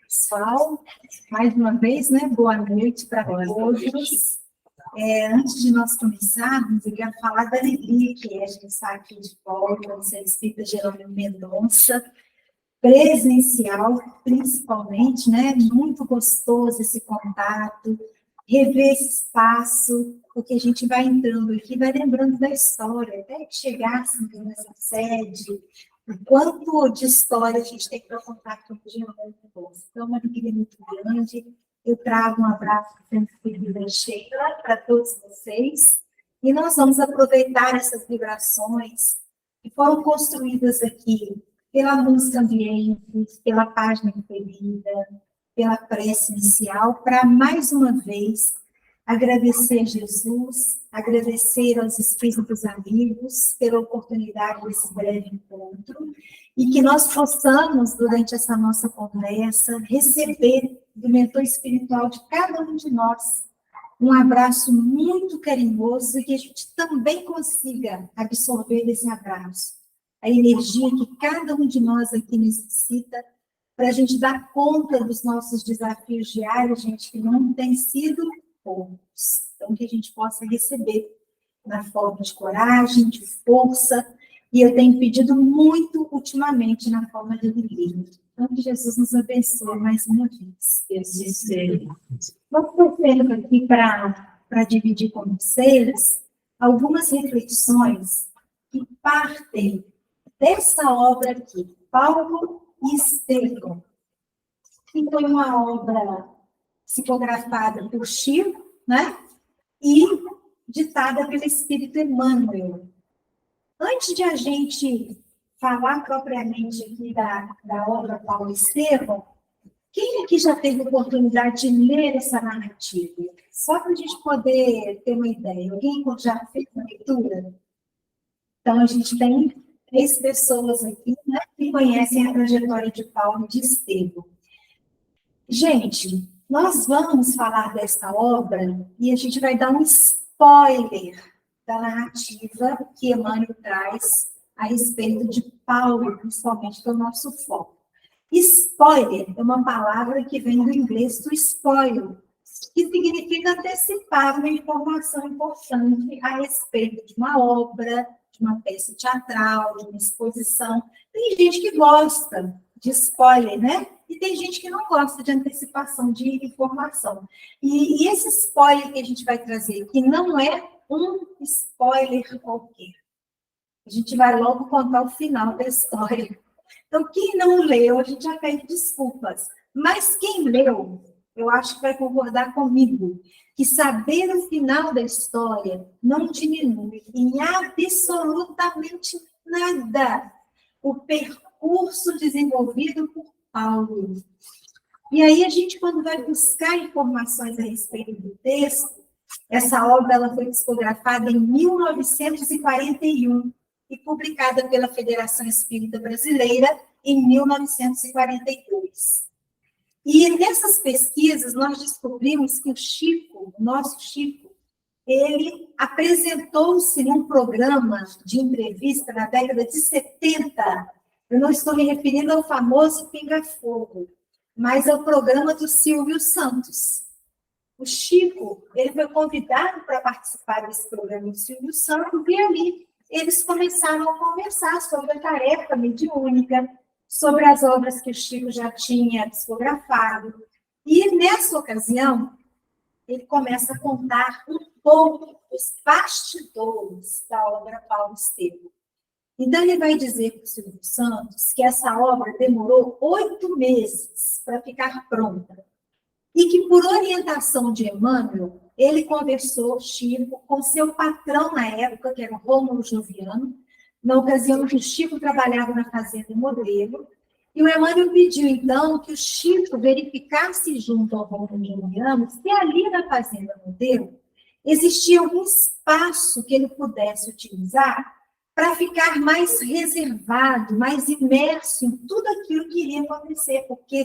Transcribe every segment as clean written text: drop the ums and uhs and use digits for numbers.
Pessoal, mais uma vez, né? Boa noite para todos. Antes de nós começarmos, eu quero falar da alegria que a gente está aqui de volta, o Centro Espírita Jerônimo Mendonça, presencial, principalmente, né? Muito gostoso esse contato, rever esse espaço, porque a gente vai entrando aqui, vai lembrando da história, até que chegássemos nessa sede, o quanto de história a gente tem para contar com o Jerônimo Mendonça. Então, uma alegria muito grande. Eu trago um abraço da Sheila para todos vocês. E nós vamos aproveitar essas vibrações que foram construídas aqui pela música ambiente, pela página referida, pela prece inicial, para mais uma vez agradecer a Jesus, agradecer aos espíritos amigos pela oportunidade desse breve encontro e que nós possamos, durante essa nossa conversa, receber do mentor espiritual de cada um de nós um abraço muito carinhoso e que a gente também consiga absorver desse abraço a energia que cada um de nós aqui necessita para a gente dar conta dos nossos desafios diários, gente, que não tem sido poucos. Então, que a gente possa receber na forma de coragem, de força, e eu tenho pedido muito ultimamente na forma de alegria. Então, que Jesus nos abençoe mais uma vez. Vamos trazendo aqui para dividir com vocês algumas reflexões que partem dessa obra aqui, Paulo e Estevão, que foi uma obra psicografada por Chico, né? E ditada pelo Espírito Emmanuel. Antes de a gente falar propriamente aqui da obra Paulo e Estevão, quem aqui já teve oportunidade de ler essa narrativa? Só para a gente poder ter uma ideia. Alguém já fez uma leitura? Então, a gente tem 3 pessoas aqui, né, que conhecem a trajetória de Paulo e de Estevão. Gente, nós vamos falar dessa obra e a gente vai dar um spoiler da narrativa que Emmanuel traz a respeito de Paulo, principalmente, que é o nosso foco. Spoiler é uma palavra que vem do inglês do spoil, que significa antecipar uma informação importante a respeito de uma obra, de uma peça teatral, de uma exposição. Tem gente que gosta de spoiler, né? E tem gente que não gosta de antecipação de informação. E esse spoiler que a gente vai trazer aqui não é um spoiler qualquer. A gente vai logo contar o final da história. Então, quem não leu, a gente já pede desculpas. Mas quem leu, eu acho que vai concordar comigo, que saber o final da história não diminui em absolutamente nada o percurso desenvolvido por Paulo. E aí, a gente, quando vai buscar informações a respeito do texto, essa obra ela foi psicografada em 1941 e publicada pela Federação Espírita Brasileira em 1942. E nessas pesquisas, nós descobrimos que o Chico, o nosso Chico, ele apresentou-se num programa de entrevista na década de 70. Eu não estou me referindo ao famoso Pinga Fogo, mas ao programa do Silvio Santos. O Chico, ele foi convidado para participar desse programa do Silvio Santos e ali eles começaram a conversar sobre a tarefa mediúnica, sobre as obras que o Chico já tinha psicografado. E, nessa ocasião, ele começa a contar um pouco os bastidores da obra Paulo e Estevão. Então, ele vai dizer para o Silvio Santos que essa obra demorou 8 meses para ficar pronta. E que, por orientação de Emmanuel, ele conversou, Chico, com seu patrão na época, que era o Rômulo Joviano, na ocasião que o Chico trabalhava na Fazenda Modelo, e o Emmanuel pediu, então, que o Chico verificasse junto ao Rômulo Joviano se ali na Fazenda Modelo existia algum espaço que ele pudesse utilizar para ficar mais reservado, mais imerso em tudo aquilo que iria acontecer, porque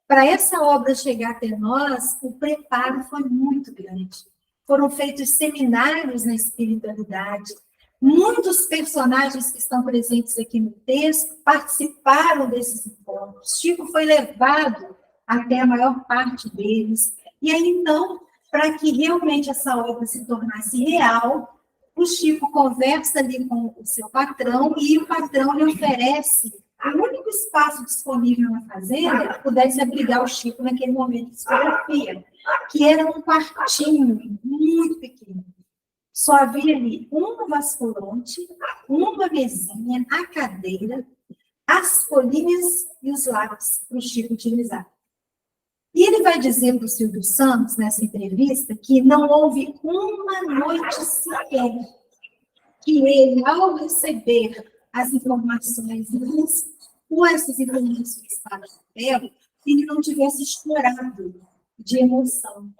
para essa obra chegar até nós, o preparo foi muito grande. Foram feitos seminários na espiritualidade. Muitos personagens que estão presentes aqui no texto participaram desses encontros. Chico foi levado até a maior parte deles. E aí, então, para que realmente essa obra se tornasse real, o Chico conversa ali com o seu patrão e o patrão lhe oferece o único espaço disponível na fazenda que pudesse abrigar o Chico naquele momento de fotografia, que era um quartinho muito pequeno. Só havia ali um vasculante, uma mesinha, a cadeira, as folhinhas e os lápis para o Chico utilizar. E ele vai dizer para o Silvio Santos, nessa entrevista, que não houve uma noite sequer que ele, ao receber as informações, com essas informações para o papel, ele não tivesse chorado de emoção.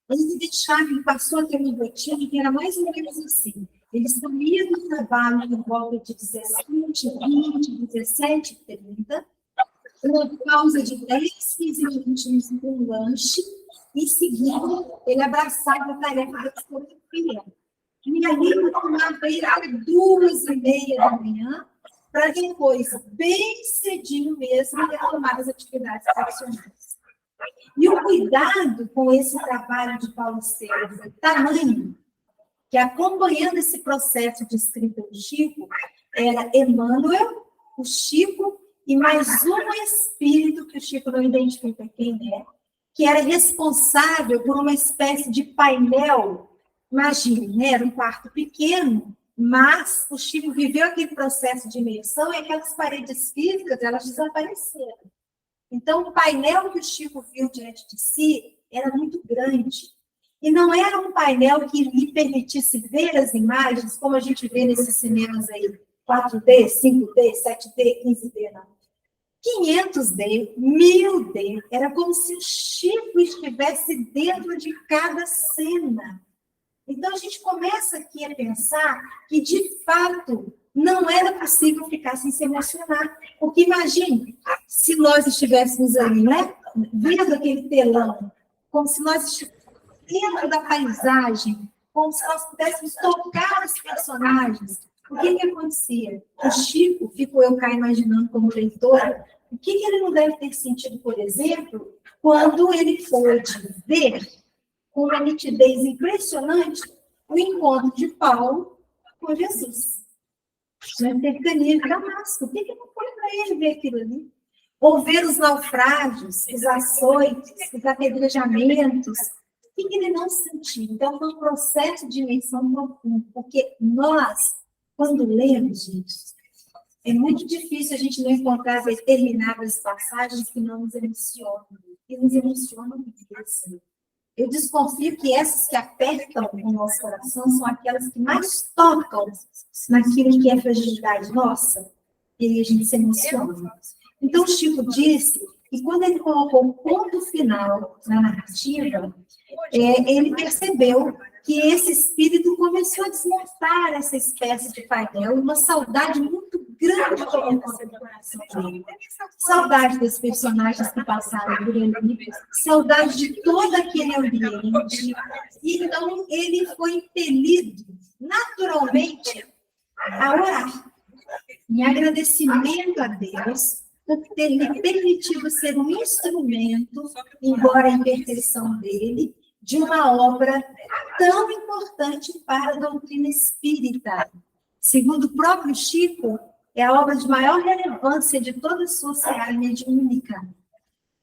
Ele passou a ter uma rotina que era mais ou menos assim. Ele saía do trabalho por volta de 17h20, 17h30, uma pausa de 10, 15 minutinhos para um lanche, e em seguida ele abraçava a tarefa da fotografia. E ali ele tomava ir às 2h30 da manhã, para depois, bem cedinho mesmo, retomar as atividades profissionais. E o cuidado com esse trabalho de Paulo Estevam foi tamanho que, acompanhando esse processo de escrita do Chico, era Emmanuel, o Chico e mais um espírito que o Chico não identifica quem é, que era responsável por uma espécie de painel. Imagine, né? Era um quarto pequeno, mas o Chico viveu aquele processo de imersão e aquelas paredes físicas, elas desapareceram. Então, o painel que o Chico viu diante de si era muito grande. E não era um painel que lhe permitisse ver as imagens, como a gente vê nesses cinemas aí, 4D, 5D, 7D, 15D, não. 500D, 1000D, era como se o Chico estivesse dentro de cada cena. Então, a gente começa aqui a pensar que, de fato, não era possível ficar sem se emocionar. Porque, imagine, se nós estivéssemos ali, né, vendo aquele telão, como se nós estivéssemos dentro da paisagem, como se nós pudéssemos tocar os personagens. O que acontecia? O Chico, fico eu cá imaginando como leitora, o que ele não deve ter sentido, por exemplo, quando ele pôde ver com uma nitidez impressionante o encontro de Paulo com Jesus. Na cercania de Damasco. O que não foi para ele ver aquilo ali? Ou ver os naufrágios, os açoites, os apedrejamentos. O que ele não sentiu? Então, foi um processo de imersão profundo. Porque nós, quando lemos, gente, é muito difícil a gente não encontrar determinadas passagens que não nos emocionam. Que nos emocionam mesmo. Eu desconfio que essas que apertam o nosso coração são aquelas que mais tocam naquilo que é fragilidade nossa, e aí a gente se emociona. Então, o Chico disse que quando ele colocou o ponto final na narrativa, ele percebeu que esse espírito começou a desmontar essa espécie de painel, uma saudade muito grande que aconteceu no coração dele. Saudade dos personagens que passaram por ali, saudade de todo aquele ambiente. E, então, ele foi impelido, naturalmente, a orar, em agradecimento a Deus, por ter lhe permitido ser um instrumento, embora a imperfeição dele, de uma obra tão importante para a doutrina espírita. Segundo o próprio Chico, é a obra de maior relevância de toda a sua seara mediúnica.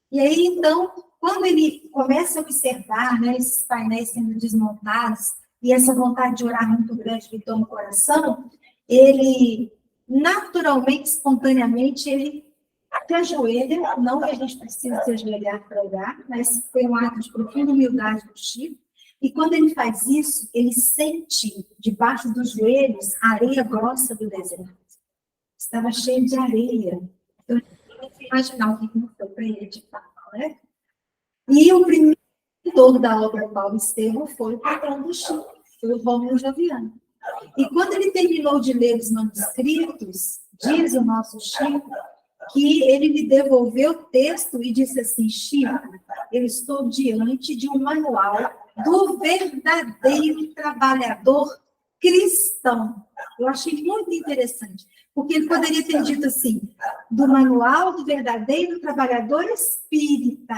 E aí, então, quando ele começa a observar, né, esses painéis sendo desmontados, e essa vontade de orar muito grande que toma o coração, ele, naturalmente, espontaneamente, ele se ajoelha, não que a gente precise se ajoelhar para orar, mas foi um ato de profunda humildade do Chico, e quando ele faz isso, ele sente, debaixo dos joelhos, a areia grossa do deserto. Estava cheio de areia. Então, eu não imaginar o que não foi para ele de fato, né? E o primeiro autor da obra Paulo Estevam foi o patrão do Chico, foi o Rômulo Joviano. E quando ele terminou de ler os manuscritos, diz o nosso Chico, que ele me devolveu o texto e disse assim: Chico, eu estou diante de um manual do verdadeiro trabalhador cristão. Eu achei muito interessante, porque ele poderia ter dito assim, do manual do verdadeiro trabalhador espírita,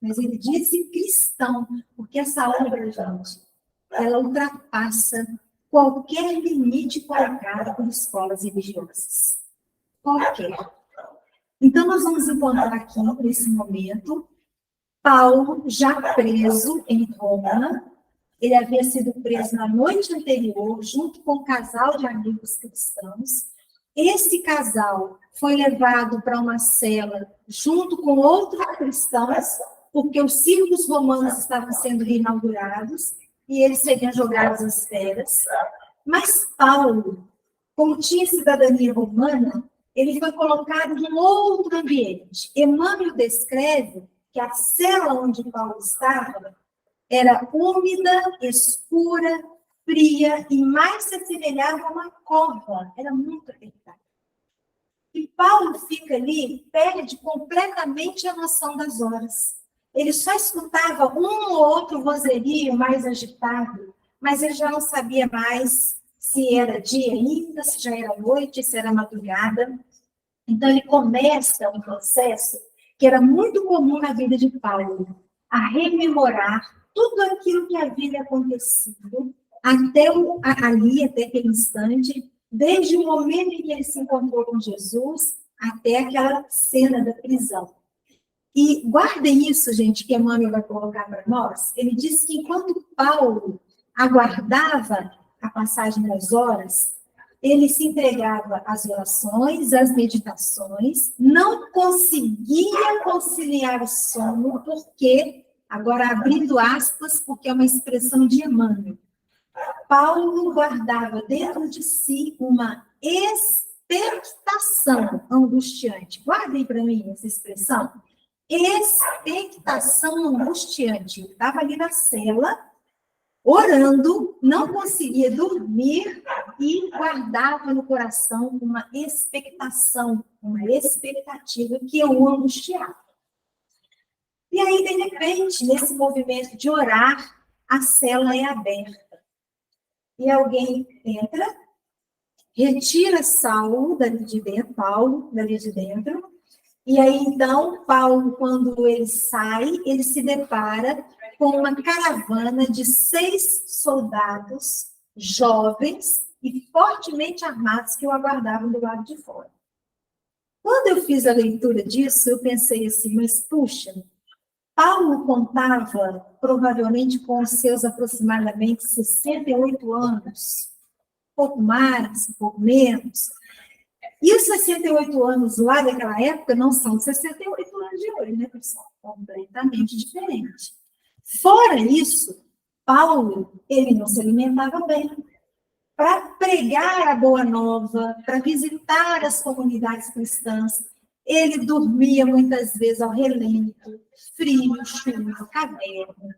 mas ele disse cristão, porque essa obra, gente, ela ultrapassa qualquer limite colocado por escolas religiosas. Qualquer. Então, nós vamos encontrar aqui, nesse momento, Paulo, já preso em Roma. Ele havia sido preso na noite anterior, junto com um casal de amigos cristãos. Esse casal foi levado para uma cela, junto com outros cristãos, porque os círculos romanos estavam sendo reinaugurados, e eles seriam jogados às feras. Mas Paulo, como tinha cidadania romana, ele foi colocado num outro ambiente. Emmanuel descreve que a cela onde Paulo estava era úmida, escura, fria e mais se assemelhava a uma cova. Era muito apertada. E Paulo fica ali, perde completamente a noção das horas. Ele só escutava um ou outro vozerio mais agitado, mas ele já não sabia mais se era dia ainda, se já era noite, se era madrugada. Então, ele começa um processo que era muito comum na vida de Paulo, a rememorar tudo aquilo que havia acontecido até aquele instante, desde o momento em que ele se encontrou com Jesus até aquela cena da prisão. E guardem isso, gente, que Emmanuel vai colocar para nós. Ele diz que enquanto Paulo aguardava a passagem das horas, ele se entregava às orações, às meditações, não conseguia conciliar o sono, porque, agora abrindo aspas, porque é uma expressão de Emmanuel, Paulo guardava dentro de si uma expectação angustiante. Guardem para mim essa expressão. Expectação angustiante. Eu estava ali na cela, orando, não conseguia dormir e guardava no coração uma expectação, uma expectativa que eu angustiava. E aí, de repente, nesse movimento de orar, a cela é aberta. E alguém entra, retira Paulo dali de dentro, e aí, então, Paulo, quando ele sai, ele se depara com uma caravana de 6 soldados jovens e fortemente armados que o aguardavam do lado de fora. Quando eu fiz a leitura disso, eu pensei assim, mas puxa, Paulo contava provavelmente com os seus aproximadamente 68 anos, pouco mais, um pouco menos. E os 68 anos lá daquela época não são os 68 anos de hoje, né, pessoal? Completamente diferente. Fora isso, Paulo, ele não se alimentava bem. Para pregar a boa nova, para visitar as comunidades cristãs, ele dormia muitas vezes ao relento, frio, chuva, caverna.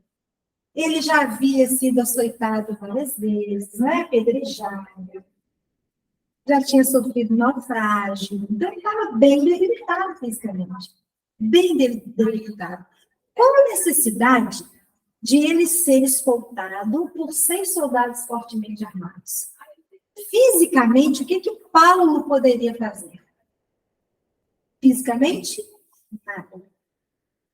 Ele já havia sido açoitado várias vezes, né? Apedrejado. Já tinha sofrido naufrágio. Então, ele estava bem debilitado fisicamente. Bem debilitado. Qual a necessidade de ele ser escoltado por 6 soldados fortemente armados? Fisicamente, o que Paulo poderia fazer? Fisicamente, nada.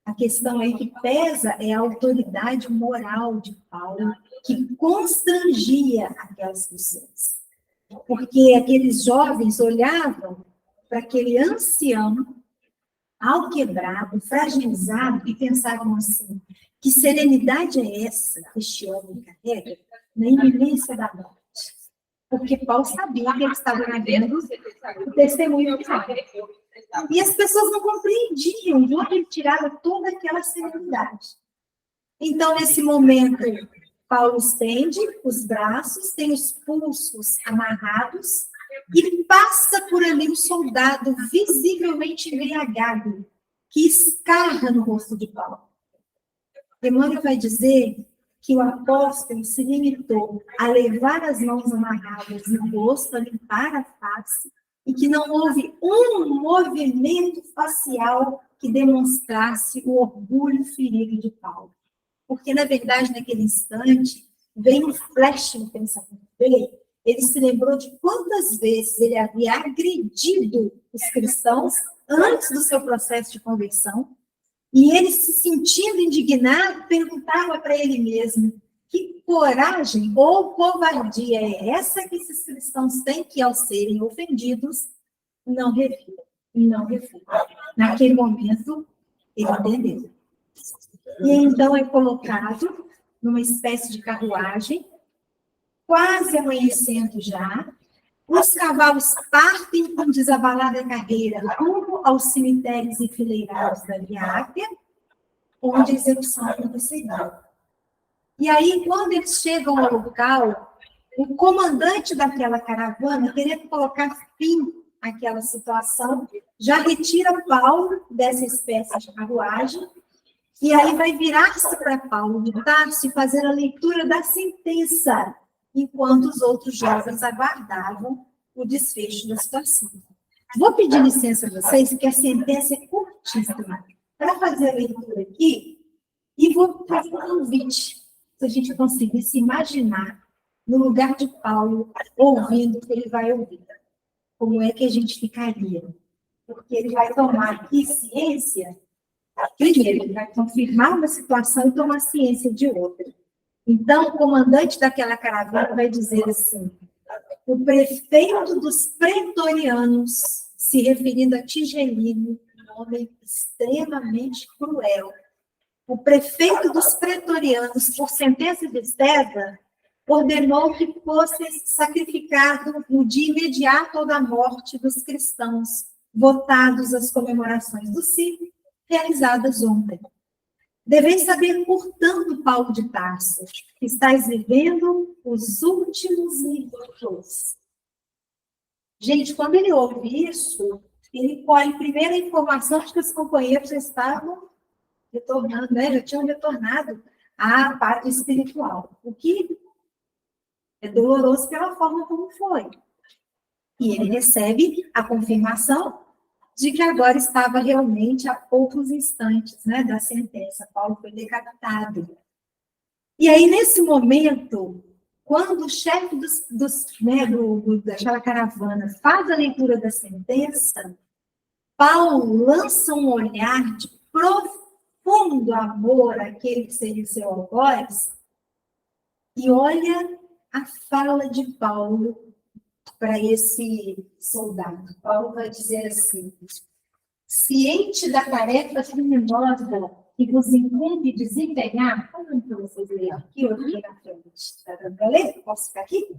A questão aí que pesa é a autoridade moral de Paulo, que constrangia aquelas pessoas. Porque aqueles jovens olhavam para aquele ancião, alquebrado, fragilizado, e pensavam assim, que serenidade é essa que este homem carrega na iminência da morte? Porque Paulo sabia que ele estava vivendo o testemunho de Paulo. E as pessoas não compreendiam de onde ele tirava toda aquela serenidade. Então, nesse momento, Paulo estende os braços, tem os pulsos amarrados e passa por ali um soldado visivelmente embriagado, que escarra no rosto de Paulo. Emmanuel vai dizer que o apóstolo se limitou a levar as mãos amarradas no rosto, a limpar a face, e que não houve um movimento facial que demonstrasse o orgulho ferido de Paulo. Porque, na verdade, naquele instante, vem um flash no pensamento. ver, ele se lembrou de quantas vezes ele havia agredido os cristãos antes do seu processo de conversão, e ele, se sentindo indignado, perguntava para ele mesmo: que coragem ou covardia é essa que esses cristãos têm, que, ao serem ofendidos, não revidam, não refutam? Naquele momento, ele entendeu. E então é colocado numa espécie de carruagem, quase amanhecendo já. Os cavalos partem com desabalada carreira rumo aos cemitérios enfileirados da Via Ápia, onde a execução aconteceria. E aí, quando eles chegam ao local, o comandante daquela caravana, querendo colocar fim àquela situação, já retira Paulo dessa espécie de carruagem, e aí vai virar-se para Paulo de Tarso e fazer a leitura da sentença, enquanto os outros jovens aguardavam o desfecho da situação. Vou pedir licença a vocês, porque a sentença é curtíssima, para fazer a leitura aqui, e vou fazer um convite, se a gente conseguir se imaginar no lugar de Paulo, ouvindo o que ele vai ouvir. Como é que a gente ficaria? Porque ele vai tomar aqui ciência. Primeiro, ele vai confirmar uma situação e tomar ciência de outra. Então, o comandante daquela caravana vai dizer assim: o prefeito dos pretorianos, se referindo a Tigelino, um homem extremamente cruel, o prefeito dos pretorianos, por sentença de César, ordenou que fosse sacrificado no dia imediato da morte dos cristãos, votados às comemorações do Círio, realizadas ontem. Deveis saber, portanto, Paulo de Tarso, que estáis vivendo os últimos minutos. Gente, quando ele ouve isso, ele colhe primeiro a informação de que os companheiros já estavam retornando, né? Já tinham retornado à pátria espiritual, o que é doloroso pela forma como foi. E ele recebe a confirmação de que agora estava realmente a poucos instantes, né, da sentença. Paulo foi decapitado. E aí, nesse momento, quando o chefe daquela caravana faz a leitura da sentença, Paulo lança um olhar de profundo amor àquele que seria o seu algoz, e olha a fala de Paulo para esse soldado. Paulo vai dizer assim: ciente da tarefa criminosa que vos incumbe desempenhar, como para vocês lerem aqui, eu aqui na frente, está dando para ler? Posso ficar aqui?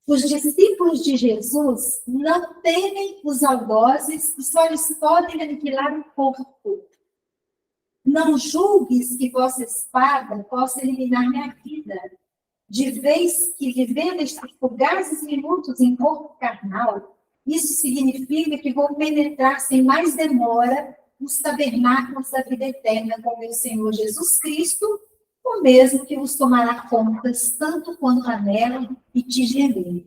Os discípulos de Jesus não temem os algozes que só lhes podem aniquilar o corpo. Não julgues que vossa espada possa eliminar minha vida, de vez que, vivendo estes fugazes minutos em corpo carnal, isso significa que vou penetrar sem mais demora os tabernáculos da vida eterna com meu Senhor Jesus Cristo, o mesmo que vos tomará contas, tanto quanto Anelo e Tigelino.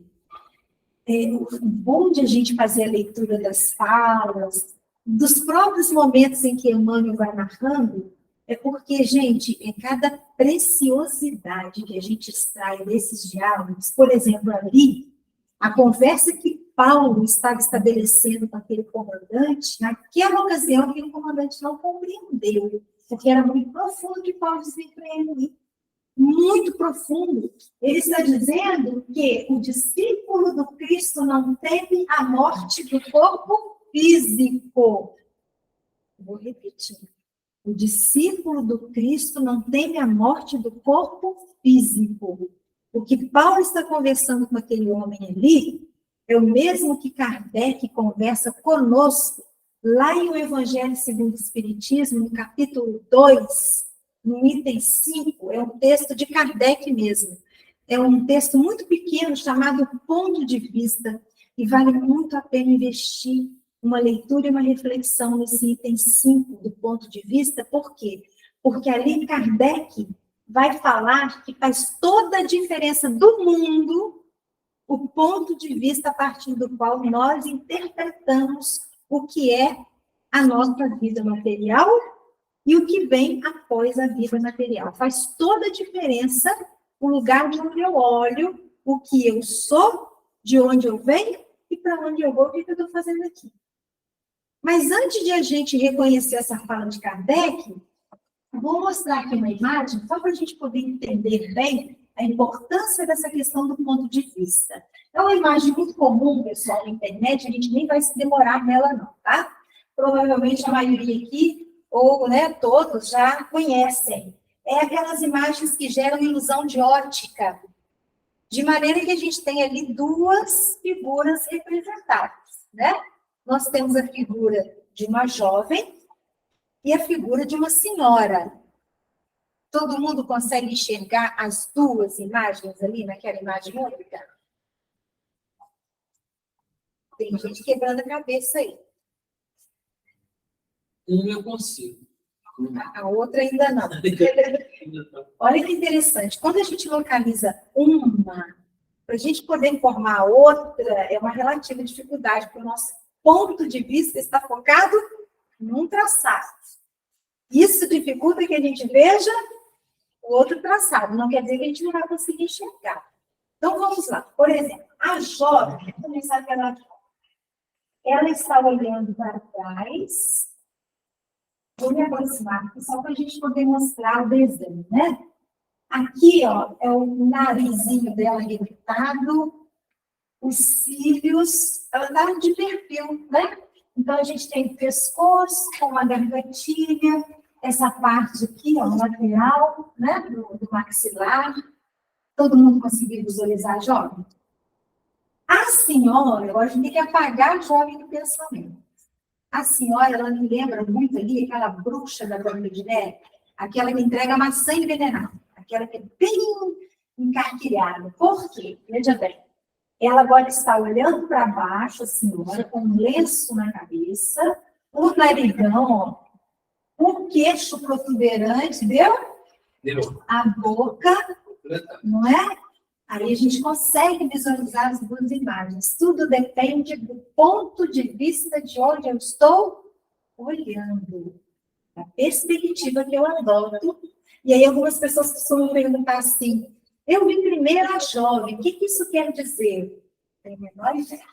O bom de a gente fazer a leitura das falas, dos próprios momentos em que Emmanuel vai narrando, é porque, gente, é cada preciosidade que a gente extrai desses diálogos. Por exemplo, ali, a conversa que Paulo estava estabelecendo com aquele comandante, naquela ocasião, aquele comandante não compreendeu, porque era muito profundo que Paulo dizia para ele. Muito profundo. Ele está dizendo que o discípulo do Cristo não teme a morte do corpo físico. Vou repetir. O discípulo do Cristo não teme a morte do corpo físico. O que Paulo está conversando com aquele homem ali é o mesmo que Kardec conversa conosco lá em O Evangelho segundo o Espiritismo, no capítulo 2, no item 5, é um texto de Kardec mesmo. É um texto muito pequeno chamado Ponto de Vista, e vale muito a pena investir uma leitura e uma reflexão nesse item 5 do ponto de vista. Por quê? Porque ali Kardec vai falar que faz toda a diferença do mundo o ponto de vista a partir do qual nós interpretamos o que é a nossa vida material e o que vem após a vida material. Faz toda a diferença o lugar de onde eu olho o que eu sou, de onde eu venho e para onde eu vou, o que eu estou fazendo aqui. Mas antes de a gente reconhecer essa fala de Kardec, vou mostrar aqui uma imagem, só para a gente poder entender bem a importância dessa questão do ponto de vista. É uma imagem muito comum, pessoal, na internet, a gente nem vai se demorar nela não, tá? Provavelmente a maioria aqui, ou né, todos já conhecem. É aquelas imagens que geram ilusão de ótica, de maneira que a gente tem ali duas figuras representadas, né? Nós temos a figura de uma jovem e a figura de uma senhora. Todo mundo consegue enxergar as duas imagens ali naquela imagem única? Tem gente quebrando a cabeça aí. Uma eu consigo. A outra ainda não. Olha que interessante. Quando a gente localiza uma, para a gente poder informar a outra, é uma relativa dificuldade, porque o nosso ponto de vista está focado num traçado. Isso dificulta que a gente veja o outro traçado. Não quer dizer que a gente não vai conseguir enxergar. Então, vamos lá. Por exemplo, a jovem, vamos começar pela jovem. Ela está olhando para trás. Vou me aproximar aqui só para a gente poder mostrar o desenho, né? Aqui, ó, é o narizinho dela irritado, os cílios, ela está de perfil, né? Então, a gente tem o pescoço com a gargantilha, essa parte aqui, ó, lateral, né, do maxilar. Todo mundo conseguiu visualizar a jovem? A senhora, agora a gente tem que apagar a jovem do pensamento. A senhora, ela me lembra muito ali aquela bruxa da Branca de Neve, aquela que entrega maçã envenenada, aquela que é bem encarquilhada. Por quê? Veja bem. Ela agora está olhando para baixo, a senhora, com um lenço na cabeça, o narigão, ó, o queixo protuberante, deu? Deu. A boca, não é? Aí a gente consegue visualizar as duas imagens. Tudo depende do ponto de vista de onde eu estou olhando. A perspectiva que eu adoto. E aí algumas pessoas costumam perguntar assim, eu vi primeiro a jovem, o que isso quer dizer? Tem a menor ideia.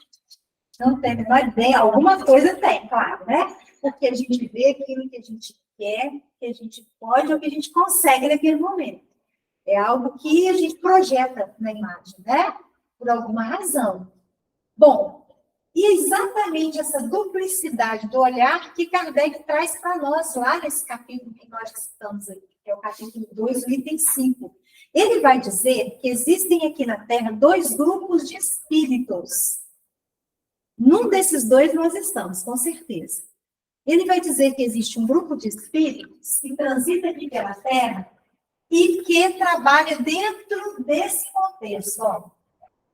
Não tem a menor ideia. Alguma coisa tem, claro, né? Porque a gente vê aquilo que a gente quer, que a gente pode ou que a gente consegue naquele momento. É algo que a gente projeta na imagem, né? Por alguma razão. Bom, e exatamente essa duplicidade do olhar que Kardec traz para nós lá nesse capítulo que nós estamos aqui, que é o capítulo 2, o item 5. Ele vai dizer que existem aqui na Terra dois grupos de espíritos. Num desses dois nós estamos, com certeza. Ele vai dizer que existe um grupo de espíritos que transita aqui pela Terra e que trabalha dentro desse contexto. Ó.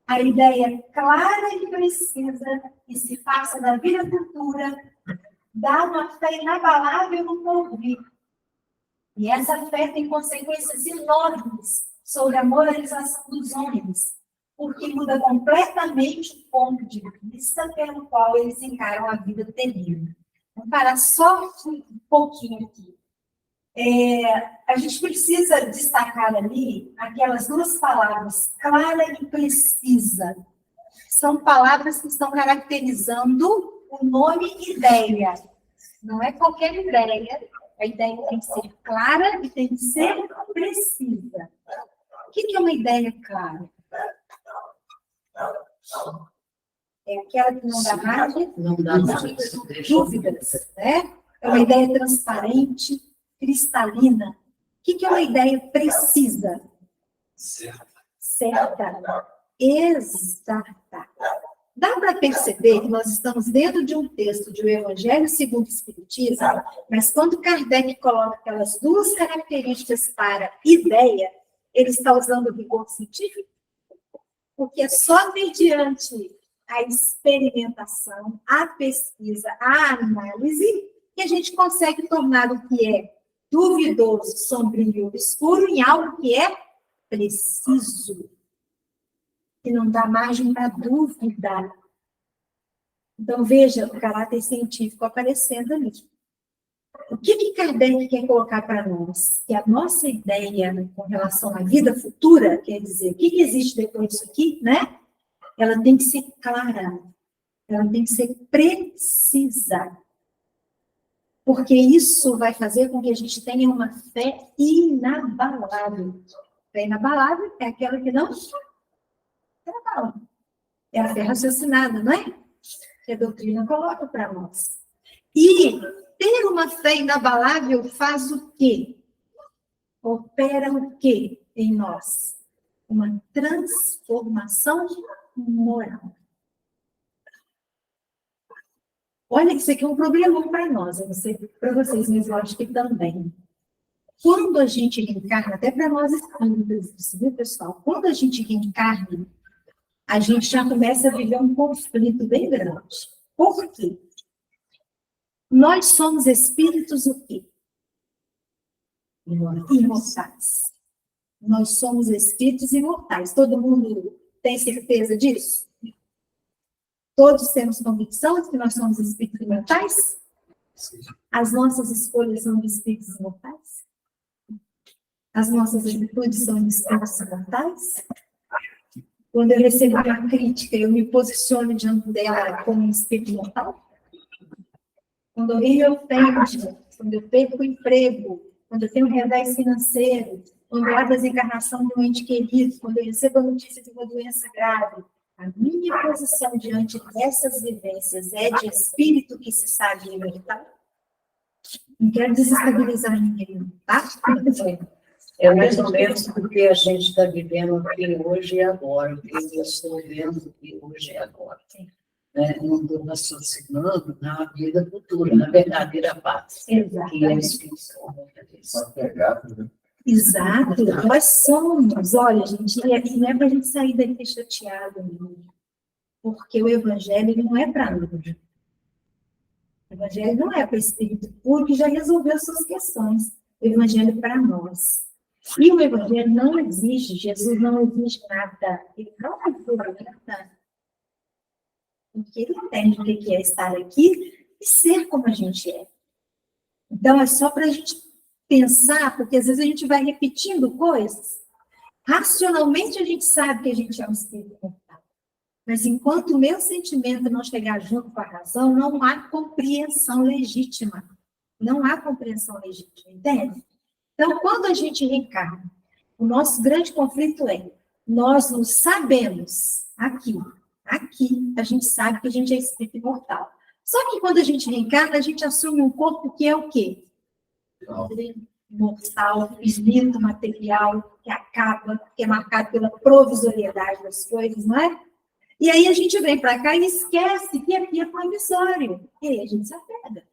A ideia clara e precisa que se faça da vida futura, dá uma fé inabalável no porvir. E essa fé tem consequências enormes sobre a moralização dos homens, porque muda completamente o ponto de vista pelo qual eles encaram a vida terrível. Vamos parar só um pouquinho aqui. A gente precisa destacar ali aquelas duas palavras, clara e precisa. São palavras que estão caracterizando o nome ideia. Não é qualquer ideia. A ideia tem que ser clara e tem que ser precisa. O que é uma ideia clara? É aquela que não dá margem de dúvidas, né? É uma ideia transparente, cristalina. O que é uma ideia precisa? Certa. Exata. Dá para perceber que nós estamos dentro de um texto de O Evangelho segundo o Espiritismo, mas quando Kardec coloca aquelas duas características para ideia, ele está usando o rigor científico? Porque é só mediante a experimentação, a pesquisa, a análise, que a gente consegue tornar o que é duvidoso, sombrio e obscuro em algo que é preciso, que não dá margem para dúvida. Então, veja o caráter científico aparecendo ali. O que Kardec quer colocar para nós? Que a nossa ideia com relação à vida futura, quer dizer, o que existe depois disso aqui, né? Ela tem que ser clara, ela tem que ser precisa. Porque isso vai fazer com que a gente tenha uma fé inabalável. Fé inabalável é aquela que não abala. É a fé raciocinada, não é? Que a doutrina coloca para nós. E ter uma fé inabalável faz o quê? Opera o quê em nós? Uma transformação moral. Olha que isso aqui é um problemão para nós, eu não sei para vocês, mas eu acho que também. Quando a gente reencarna, até para nós espíritas, viu, pessoal? Quando a gente reencarna, a gente já começa a viver um conflito bem grande. Por quê? Nós somos espíritos o quê? Imortais. Nós somos espíritos imortais. Todo mundo tem certeza disso? Todos temos convicção de que nós somos espíritos imortais? As nossas escolhas são de espíritos imortais? As nossas atitudes são de espíritos imortais? Quando eu recebo uma crítica, eu me posiciono diante dela como um espírito imortal? Quando alguém me ofende, quando eu perco o emprego, quando eu tenho um revés financeiro, quando há desencarnação de um ente querido, quando eu recebo a notícia de uma doença grave, a minha posição diante dessas vivências é de espírito que se sabe libertar? Não quero desestabilizar ninguém, tá? É mais ou menos porque a gente está vivendo aqui hoje e agora, o que eu estou vendo aqui hoje e agora. Né? Não estou raciocinando na vida futura, na verdadeira paz. Exato. Que é isso que Exato, nós somos, olha, gente, e não é para a gente sair daqui chateado, não. Porque o Evangelho não é para nós. O Evangelho não é para espírito puro que já resolveu suas questões. O Evangelho é para nós. E o Evangelho não exige, Jesus não exige nada. Ele não nada. Porque ele entende o que é estar aqui e ser como a gente é. Então, é só para a gente pensar, porque às vezes a gente vai repetindo coisas. Racionalmente, a gente sabe que a gente é um espírito mortal. Mas enquanto o meu sentimento não chegar junto com a razão, não há compreensão legítima. Não há compreensão legítima, entende? Então, quando a gente reencarna, o nosso grande conflito é, nós não sabemos, aqui, a gente sabe que a gente é espírito imortal. Só que quando a gente reencarna, a gente assume um corpo que é o quê? Mortal, finito, material, que acaba, que é marcado pela provisoriedade das coisas, não é? E aí a gente vem para cá e esquece que aqui é provisório. E aí a gente se apega.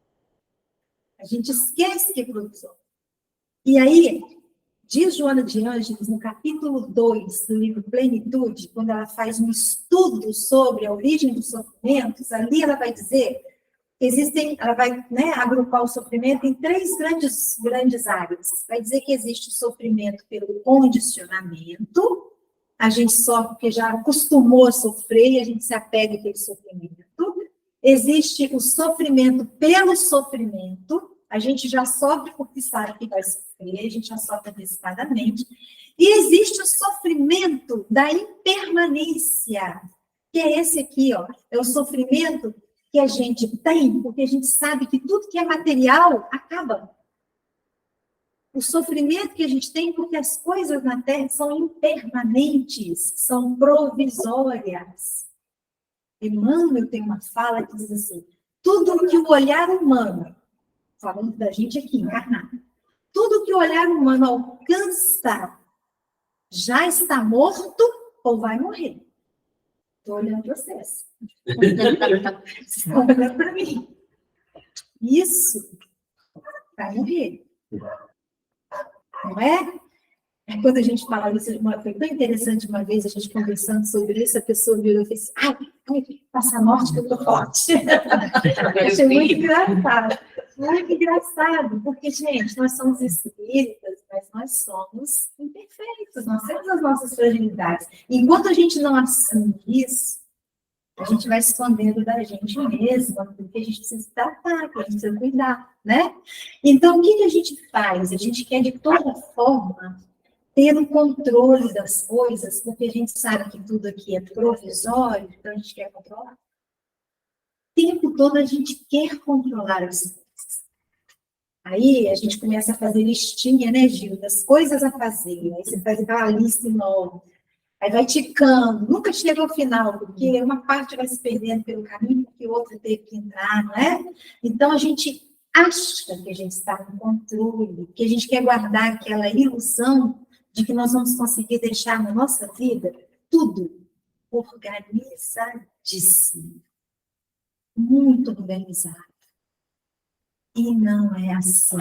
A gente esquece que é provisório. E aí, diz Joana de Ângeles, no capítulo 2 do livro Plenitude, quando ela faz um estudo sobre a origem dos sofrimentos, ali ela vai dizer ela vai, né, agrupar o sofrimento em três grandes áreas. Vai dizer que existe o sofrimento pelo condicionamento, a gente sofre porque já acostumou a sofrer e a gente se apega àquele sofrimento. Existe o sofrimento pelo sofrimento, a gente já sofre porque sabe que vai sofrer, a gente já sofre antecipadamente. E existe o sofrimento da impermanência, que é esse aqui, ó, é o sofrimento que a gente tem, porque a gente sabe que tudo que é material acaba. O sofrimento que a gente tem porque as coisas na Terra são impermanentes, são provisórias. Emmanuel tem uma fala que diz assim, tudo que o olhar humano, falando da gente aqui, encarnado, tudo que o olhar humano alcança já está morto ou vai morrer. Estou olhando para vocês. Vocês estão olhando para mim. Isso vai morrer. Não é? Quando a gente fala isso, foi tão interessante uma vez, a gente conversando sobre isso, a pessoa virou e fez assim, ai, passa a morte que eu estou forte. Achei muito engraçado. Muito engraçado, porque, gente, nós somos espíritas, mas nós somos imperfeitos, nós temos as nossas fragilidades. Enquanto a gente não assume isso, A gente vai escondendo da gente mesma, porque a gente precisa tratar, que a gente precisa cuidar, né? Então, o que a gente faz? A gente quer, de toda forma, ter o controle das coisas, porque a gente sabe que tudo aqui é provisório, então a gente quer controlar. O tempo todo a gente quer controlar as coisas. Aí a gente começa a fazer listinha, né, Gil, das coisas a fazer. Aí você faz aquela lista enorme. Aí vai ticando, nunca chega ao final, porque uma parte vai se perdendo pelo caminho, porque outra teve que entrar, não é? Então a gente acha que a gente está no controle, que a gente quer guardar aquela ilusão de que nós vamos conseguir deixar na nossa vida tudo organizadíssimo, muito organizado. E não é assim.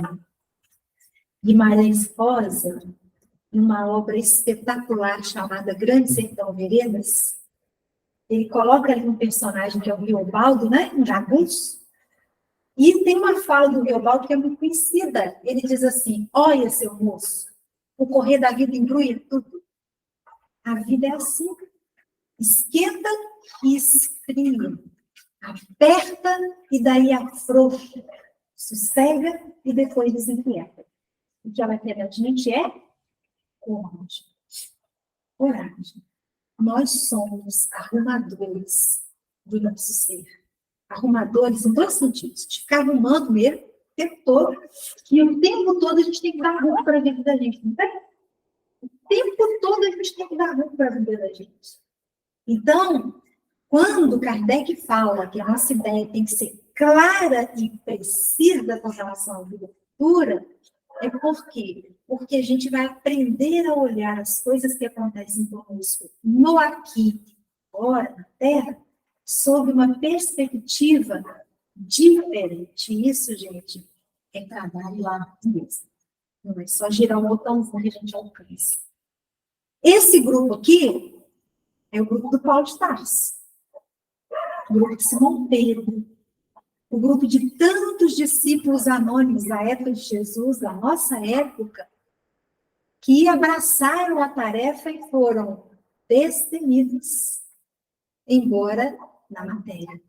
Guimarães Rosa, numa obra espetacular chamada Grande Sertão Veredas, ele coloca ali um personagem que é o Riobaldo, né? Um jagunço. E tem uma fala do Riobaldo que é muito conhecida. Ele diz assim: olha, seu moço, o correr da vida embrulha tudo. A vida é assim. Esquenta e esfria. Aperta e daí afrouxa. Sossega e depois desinquieta. O que ela quer da gente é coragem. Coragem. Nós somos arrumadores do nosso ser. Arrumadores em dois sentidos. De ficar arrumando mesmo o tempo todo. E o tempo todo a gente tem que dar roupa para a vida da gente, não tem? O tempo todo a gente tem que dar roupa para a vida da gente. Então, quando Kardec fala que a nossa ideia tem que ser clara e precisa com relação à vida futura, é por quê? Porque a gente vai aprender a olhar as coisas que acontecem conosco no aqui e agora, na Terra, sob uma perspectiva diferente. Isso, gente, é trabalho lá mesmo. Não é só girar um botãozinho que a gente alcança. Esse grupo aqui é o grupo do Paulo de Tarso, o grupo de Simão Pedro, o grupo de tantos discípulos anônimos da época de Jesus, da nossa época, que abraçaram a tarefa e foram destemidos, embora na matéria.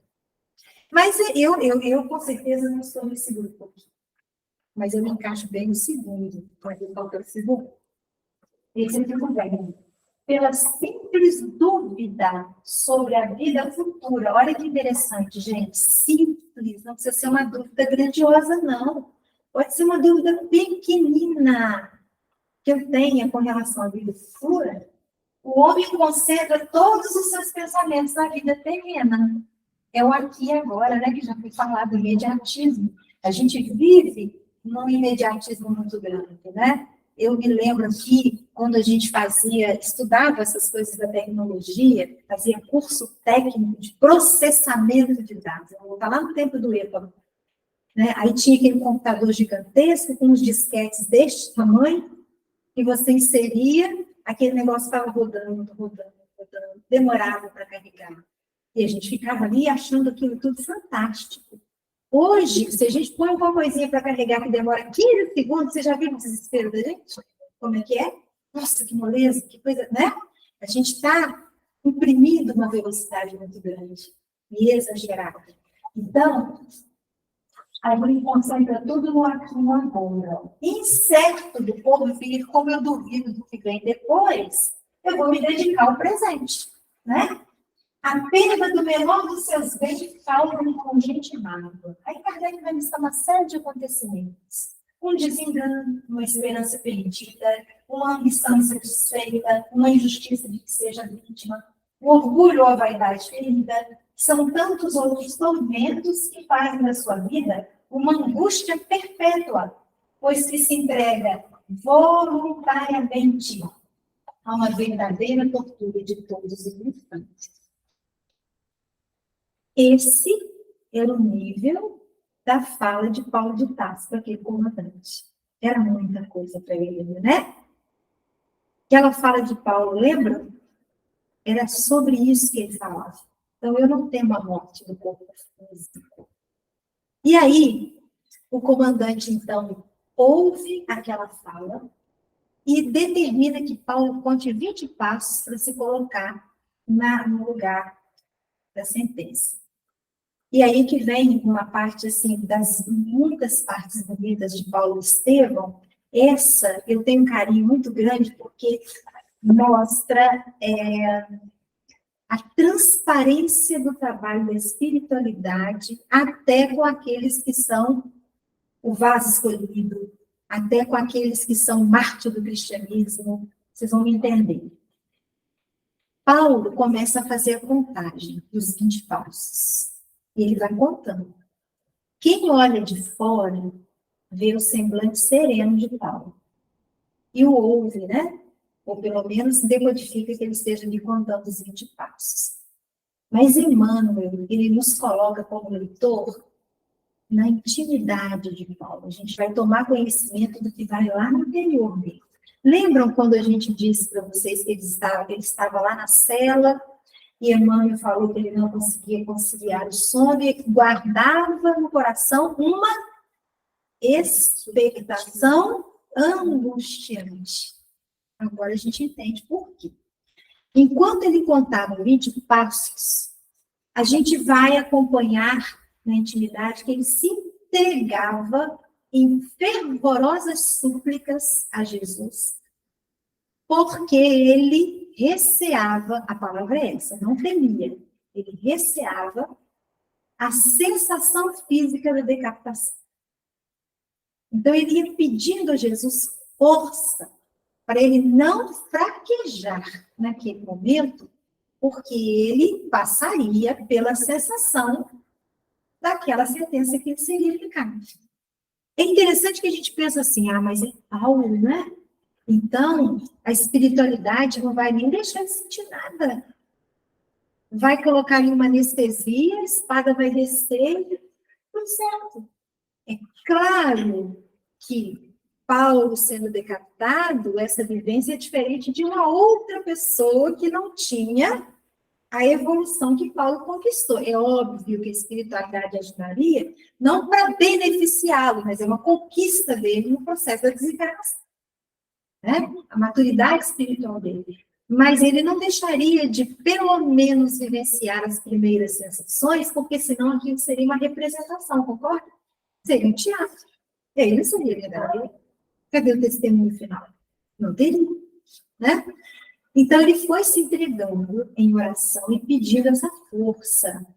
Mas eu com certeza não estou nesse grupo aqui. Mas eu me encaixo bem no segundo. Mas eu falo o segundo. Esse aqui não vem. Pela simples dúvida sobre a vida futura. Olha que interessante, gente. Simples, não precisa ser uma dúvida grandiosa, não. Pode ser uma dúvida pequenina que eu tenha com relação à vida futura. O homem concentra todos os seus pensamentos na vida terrena. É o aqui e agora, né? Que já foi falado, imediatismo. A gente vive num imediatismo muito grande, né? Eu me lembro aqui, quando a gente estudava essas coisas da tecnologia, fazia curso técnico de processamento de dados. Eu vou voltar lá no tempo do EPA. Né? Aí tinha aquele computador gigantesco, com uns disquetes deste tamanho, que você inseria, aquele negócio estava rodando, demorava para carregar. E a gente ficava ali achando aquilo tudo fantástico. Hoje, se a gente põe uma coisinha para carregar que demora 15 segundos, você já viu o desespero da gente? Como é que é? Nossa, que moleza, que coisa, né? A gente está imprimindo uma velocidade muito grande e exagerada. Então, a gente concentra tudo no aqui e no agora. Incerto do porvir, como eu duvido do que vem depois, eu vou me dedicar ao presente, né? A perda do menor dos seus bens causa um congentimado. Aí Kardec vai listar uma série de acontecimentos. Um desengano, uma esperança perdida, uma ambição insatisfeita, uma injustiça de que seja vítima, o orgulho ou a vaidade ferida. São tantos outros tormentos que fazem da sua vida uma angústia perpétua, pois que se entrega voluntariamente a uma verdadeira tortura de todos os instantes. Esse era o nível da fala de Paulo de Tarso para aquele comandante. Era muita coisa para ele, né? Aquela fala de Paulo, lembra? Era sobre isso que ele falava. Então, eu não temo a morte do corpo físico. E aí, o comandante, então, ouve aquela fala e determina que Paulo conte 20 passos para se colocar no lugar da sentença. E aí que vem uma parte, assim, das muitas partes bonitas de Paulo e Estevão. Essa eu tenho um carinho muito grande, porque mostra a transparência do trabalho da espiritualidade, até com aqueles que são o vaso escolhido, até com aqueles que são mártir do cristianismo. Vocês vão me entender. Paulo começa a fazer a contagem dos 20 passos. E ele vai contando. Quem olha de fora vê o semblante sereno de Paulo. E o ouve, né? Ou pelo menos decodifica que ele esteja lhe contando os 20 passos. Mas Emmanuel, ele nos coloca como leitor na intimidade de Paulo. A gente vai tomar conhecimento do que vai lá no interior dele. Lembram quando a gente disse para vocês que ele estava lá na cela e Emmanuel falou que ele não conseguia conciliar o sono e guardava no coração uma expectação angustiante. Agora a gente entende por quê. Enquanto ele contava 20 passos, a gente vai acompanhar na intimidade que ele se entregava em fervorosas súplicas a Jesus, porque ele receava, a palavra é essa, não temia, ele receava a sensação física da decapitação. Então, ele ia pedindo a Jesus força para ele não fraquejar naquele momento, porque ele passaria pela sensação daquela sentença que ele seria aplicada. É interessante que a gente pensa assim, mas é Paulo, né? Então, a espiritualidade não vai nem deixar de sentir nada. Vai colocar em uma anestesia, a espada vai descer, tudo certo. É claro que Paulo sendo decapitado, essa vivência é diferente de uma outra pessoa que não tinha a evolução que Paulo conquistou. É óbvio que a espiritualidade ajudaria, não para beneficiá-lo, mas é uma conquista dele no processo da desencarnação. Né? A maturidade espiritual dele. Mas ele não deixaria de, pelo menos, vivenciar as primeiras sensações, porque senão aquilo seria uma representação, concorda? Seria um teatro. E aí não seria verdadeiro. Cadê o testemunho final? Não teria. Né? Então, ele foi se entregando em oração e pedindo essa força.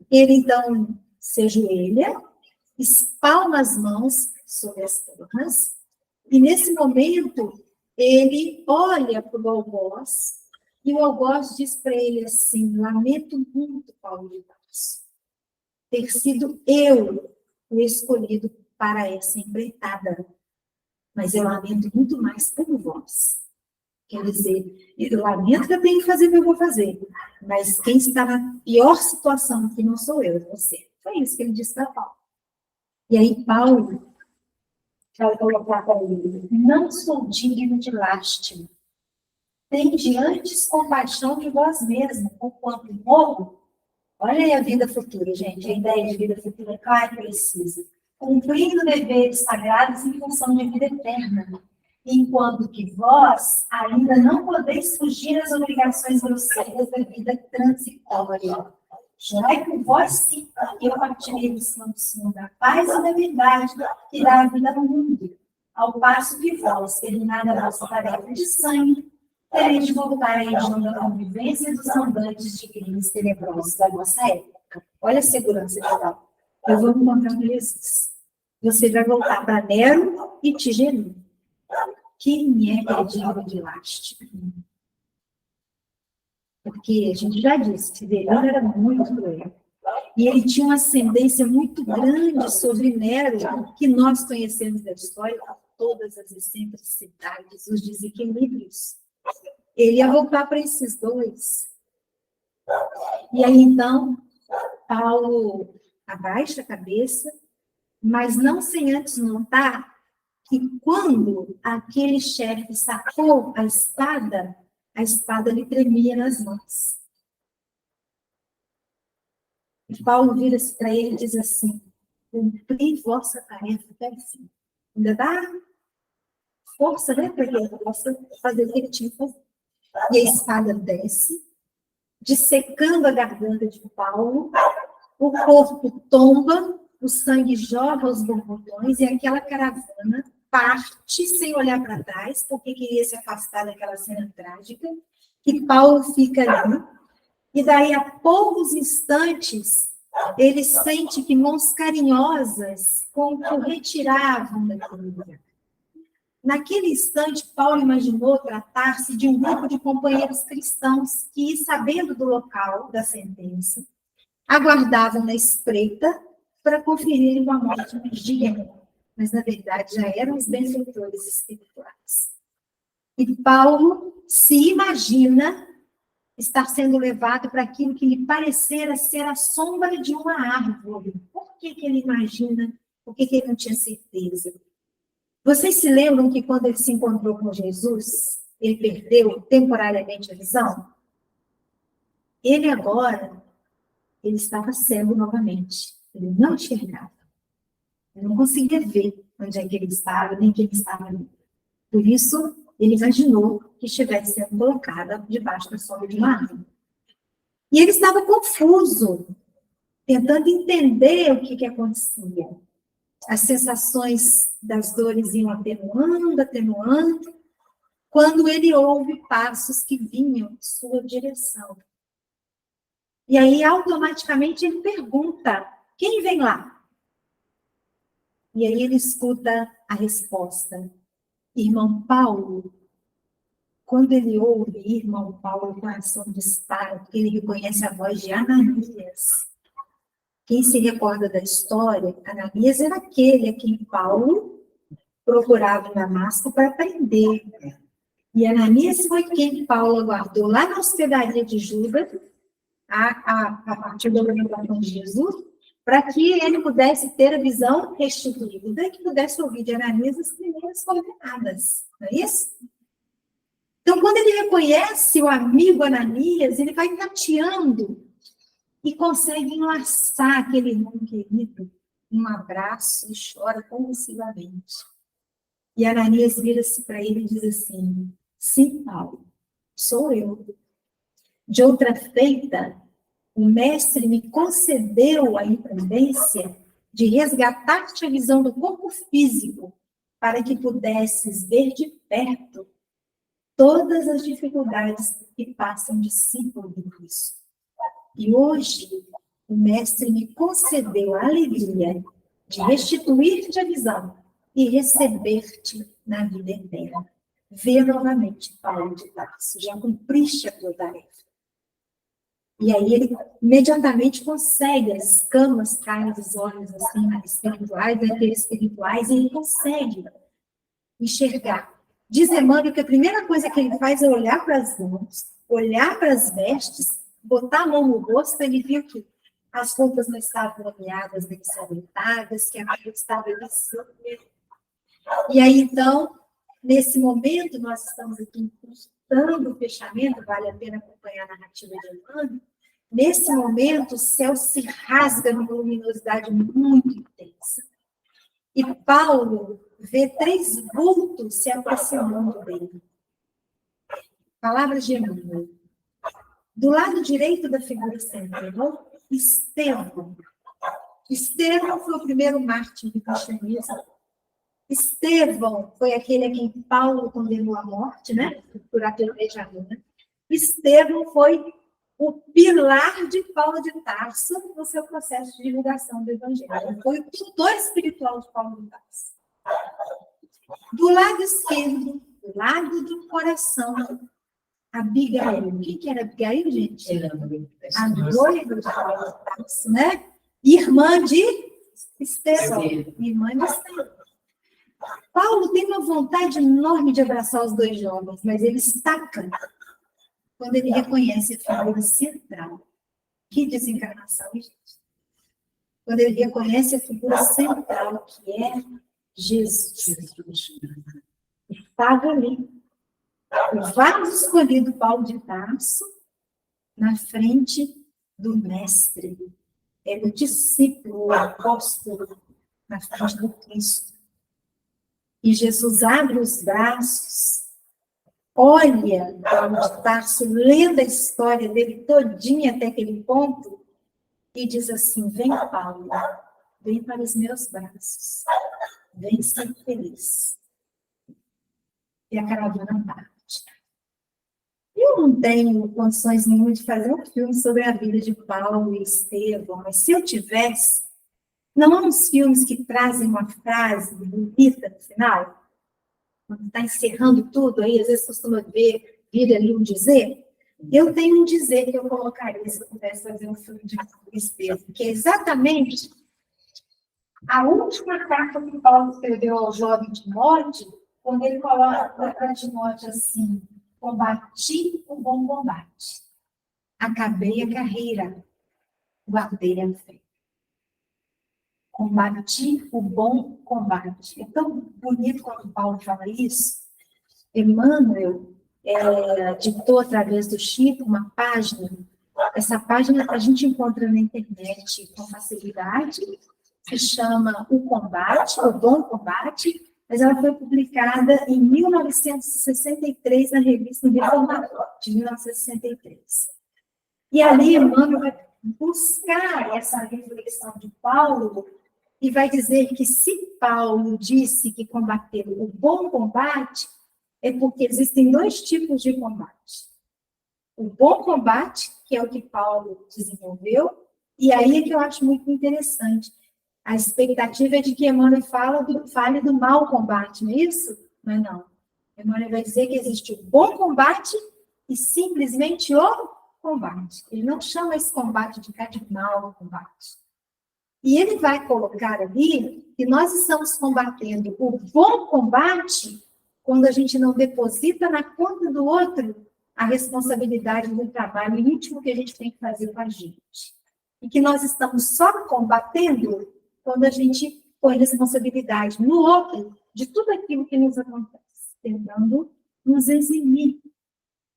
Ele, então, se ajoelha, espalma as mãos sobre as pernas, e nesse momento, ele olha para o algoz, e o algoz diz para ele assim, lamento muito, Paulo de Tarso, ter sido eu o escolhido para essa empreitada, mas eu lamento muito mais por vós. Quer dizer, eu lamento que eu tenho que fazer o que eu vou fazer, mas quem está na pior situação que não sou eu, é você. Foi isso que ele disse para Paulo. E aí Paulo vai colocar para ele, não sou digno de lástima. Tende antes compaixão de vós mesmo, enquanto morro. Olha aí a vida futura, gente, a ideia de vida futura é clara e precisa. Cumprindo deveres sagrados em função de vida eterna. Enquanto que vós ainda não podeis fugir às obrigações grosseiras da vida transitória. Já é que vós sim, eu partilhei do Senhor da paz e da verdade que dá a vida ao mundo, ao passo que vós, terminada a vossa tarefa de sangue, tereis de voltar à região da convivência dos andantes de crimes tenebrosos da nossa época. Olha a segurança de Paulo. Eu vou encontrar Jesus. Você vai voltar para Nero e Tigelino. Quem é digno de lástima? Porque a gente já disse que Tigelino era muito cruel. E ele tinha uma ascendência muito grande sobre Nero, que nós conhecemos da história, todas as excentricidades, os desequilíbrios. Ele ia voltar para esses dois. E aí, então, Paulo abaixa a cabeça, mas não sem antes notar que quando aquele chefe sacou a espada lhe tremia nas mãos. E Paulo vira-se para ele e diz assim, cumpri vossa tarefa até o fim. Ainda dá força, né, para que ele possa fazer o que ele tinha que fazer. E a espada desce dissecando a garganta de Paulo, o corpo tomba, o sangue jorra aos borbotões, e aquela caravana parte sem olhar para trás, porque queria se afastar daquela cena trágica, e Paulo fica ali, e daí a poucos instantes, ele sente que mãos carinhosas como que o retiravam daquele lugar. Naquele instante, Paulo imaginou tratar-se de um grupo de companheiros cristãos que, sabendo do local da sentença, aguardavam na espreita para conferirem uma morte digna, mas, na verdade, já eram os benfeitores espirituais. E Paulo se imagina estar sendo levado para aquilo que lhe parecera ser a sombra de uma árvore. Por que ele imagina? Por que ele não tinha certeza? Vocês se lembram que quando ele se encontrou com Jesus, ele perdeu temporariamente a visão? Ele agora, ele estava cego novamente. Ele não enxergava. Ele não conseguia ver onde é que ele estava, nem que ele estava ali. Por isso, ele imaginou que estivesse sendo colocada debaixo da sombra de uma árvore. E ele estava confuso, tentando entender o que acontecia. As sensações das dores iam atenuando, atenuando, quando ele ouve passos que vinham em sua direção. E aí, automaticamente, ele pergunta, quem vem lá? E aí ele escuta a resposta. Irmão Paulo. Quando ele ouve irmão Paulo, o coração dispara, porque ele reconhece a voz de Ananias. Quem se recorda da história, Ananias era aquele a quem Paulo procurava em Damasco para prender. E Ananias foi quem Paulo aguardou lá na hospedaria de Judas, a partir da orientação de Jesus, para que ele pudesse ter a visão restituída e que pudesse ouvir de Ananias as primeiras coordenadas. Não é isso? Então, quando ele reconhece o amigo Ananias, ele vai tateando e consegue enlaçar aquele irmão querido, um abraço, e chora convulsivamente. E Ananias vira-se para ele e diz assim, sim, Paulo, sou eu. De outra feita, o mestre me concedeu a imprudência de resgatar-te a visão do corpo físico, para que pudesses ver de perto todas as dificuldades que passam discípulo de Cristo. E hoje, o mestre me concedeu a alegria de restituir-te a visão e receber-te na vida eterna. Vê novamente, Paulo de Tarso, já cumpriste a tua tarefa. E aí ele imediatamente consegue, as escamas caem dos olhos assim, espirituais, e ele consegue enxergar. Diz Emmanuel que a primeira coisa que ele faz é olhar para as mãos, olhar para as vestes, botar a mão no rosto, ele viu que as roupas não estavam lameadas, nem ensanguentadas, que a mão estava ali super. E aí, então, nesse momento, nós estamos aqui encurtando o fechamento, vale a pena acompanhar a narrativa de Emmanuel. Nesse momento, o céu se rasga numa luminosidade muito intensa. E Paulo vê 3 vultos se aproximando dele. Palavras de Emmanuel. Do lado direito da figura central, Estevão. Estevão foi o primeiro mártir do cristianismo. Estevão foi aquele a quem Paulo condenou à morte, né? Por apedrejamento. Estevão foi o pilar de Paulo de Tarso no seu processo de divulgação do Evangelho. Ele foi o tutor espiritual de Paulo de Tarso. Do lado esquerdo, do lado do coração, Abigail. O que era Abigail, gente? A noiva de Paulo de Tarso, né? Irmã de Estevão. Irmã de Estevão. Paulo tem uma vontade enorme de abraçar os 2 jovens, mas ele estaca quando ele reconhece a figura central. Que desencarnação, gente! Quando ele reconhece a figura central, que é Jesus. Estava ali. O vaso escolhido Paulo de Tarso, na frente do mestre. É o discípulo, o apóstolo, na frente do Cristo. E Jesus abre os braços olha Paulo de Tarso, lendo a história dele todinha até aquele ponto, e diz assim: vem, Paulo, vem para os meus braços, vem ser feliz. E a caravana parte. Eu não tenho condições nenhuma de fazer um filme sobre a vida de Paulo e Estevão, mas se eu tivesse, não há uns filmes que trazem uma frase bonita no final? Quando está encerrando tudo, aí às vezes costuma ver, vir ali um dizer. Eu tenho um dizer que eu colocaria se eu pudesse fazer um filme de Estevão, que é exatamente a última carta que Paulo escreveu ao jovem Timóteo, quando ele coloca para Timóteo assim: combati o bom combate, acabei a carreira, guardei a fé. Combati o bom combate. É tão bonito quando Paulo fala isso. Emmanuel ditou através do Chico uma página. Essa página a gente encontra na internet com facilidade, se chama O Combate, O Bom Combate, mas ela foi publicada em 1963 na revista Reformador, de 1963. E ali Emmanuel vai buscar essa reflexão de Paulo e vai dizer que se Paulo disse que combateu o bom combate, é porque existem dois tipos de combate. O bom combate, que é o que Paulo desenvolveu, e aí é que eu acho muito interessante. A expectativa é de que Emmanuel fale do mau combate, não é isso? Mas não. Emmanuel vai dizer que existe o bom combate e simplesmente o combate. Ele não chama esse combate de mau combate. E ele vai colocar ali que nós estamos combatendo o bom combate quando a gente não deposita na conta do outro a responsabilidade do trabalho íntimo que a gente tem que fazer com a gente. E que nós estamos só combatendo quando a gente põe responsabilidade no outro de tudo aquilo que nos acontece, tentando nos eximir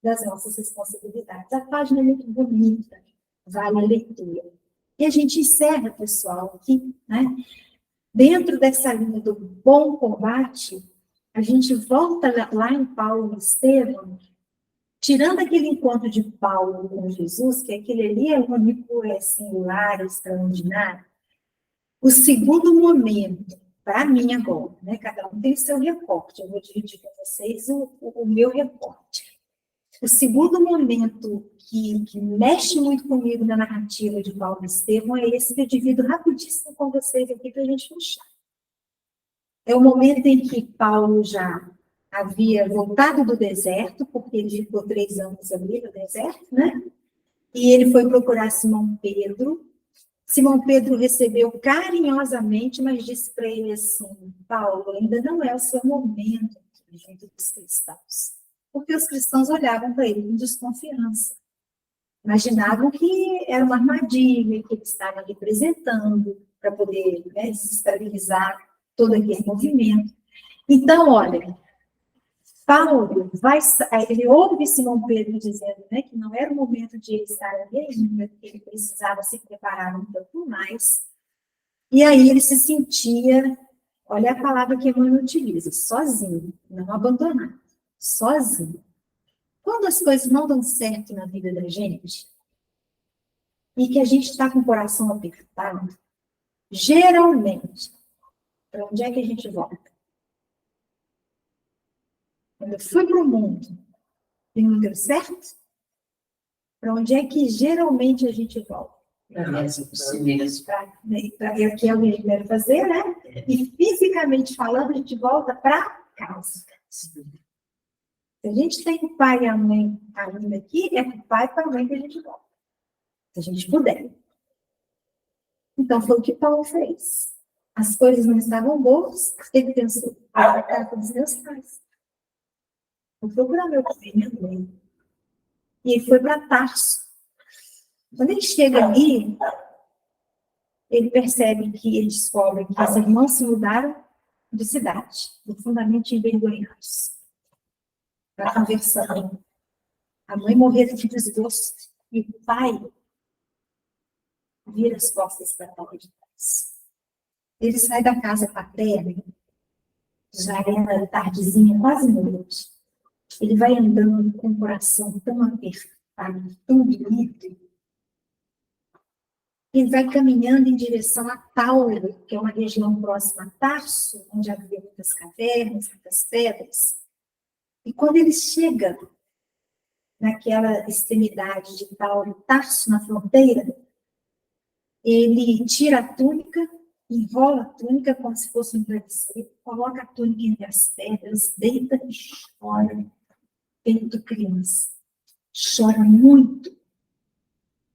das nossas responsabilidades. A página é muito bonita, vale a leitura. E a gente encerra, pessoal, aqui, né? Dentro dessa linha do bom combate, a gente volta lá em Paulo e Estevão, tirando aquele encontro de Paulo com Jesus, que aquele ali é único, é singular, extraordinário. O segundo momento, para mim agora, né? Cada um tem o seu recorte, eu vou dividir com vocês o meu recorte. O segundo momento que mexe muito comigo na narrativa de Paulo e Estevão é esse que eu divido rapidíssimo com vocês aqui para a gente fechar. É o momento em que Paulo já havia voltado do deserto, porque ele ficou 3 anos ali no deserto, né? E ele foi procurar Simão Pedro. Simão Pedro recebeu carinhosamente, mas disse para ele assim: Paulo, ainda não é o seu momento junto dos cristãos. Porque os cristãos olhavam para ele com desconfiança. Imaginavam que era uma armadilha, que ele estava representando para poder, né, desestabilizar todo aquele movimento. Então, olha, Paulo ele ouve Simão Pedro dizendo, né, que não era o momento de ele estar ali ainda, que ele precisava se preparar um pouco mais. E aí ele se sentia, olha a palavra que Emmanuel utiliza, sozinho, não abandonado, sozinho. Quando as coisas não dão certo na vida da gente, e que a gente está com o coração apertado, geralmente, para onde é que a gente volta? Quando eu fui para o mundo e não deu certo, para onde é que geralmente a gente volta? Para si mesmo. Para ver o que eu quero fazer, né? E fisicamente falando, a gente volta para casa. Se a gente tem o pai e a mãe ainda aqui, é com o pai e com a mãe que a gente volta. Se a gente puder. Então, foi o que Paulo fez. As coisas não estavam boas, ele pensou, para casa dos meus pais. Vou procurar meu pai e minha mãe. E ele foi para Tarso. Quando ele chega ali, ele percebe que ele descobre que os irmãos se mudaram de cidade, profundamente envergonhados. Para conversar. A mãe morreu de desgosto e o pai vira as costas para a porta de trás. Ele sai da casa paterna, já era tardezinha, quase noite. ele vai andando com o coração tão apertado, tão bonito. Ele vai caminhando em direção a Tauro, que é uma região próxima a Tarso, onde havia muitas cavernas, muitas pedras. E quando ele chega naquela extremidade de Tauro, Tarso, na fronteira, ele tira a túnica, enrola a túnica como se fosse um travesseiro, coloca a túnica entre as pedras, deita e chora, feito criança. Chora muito.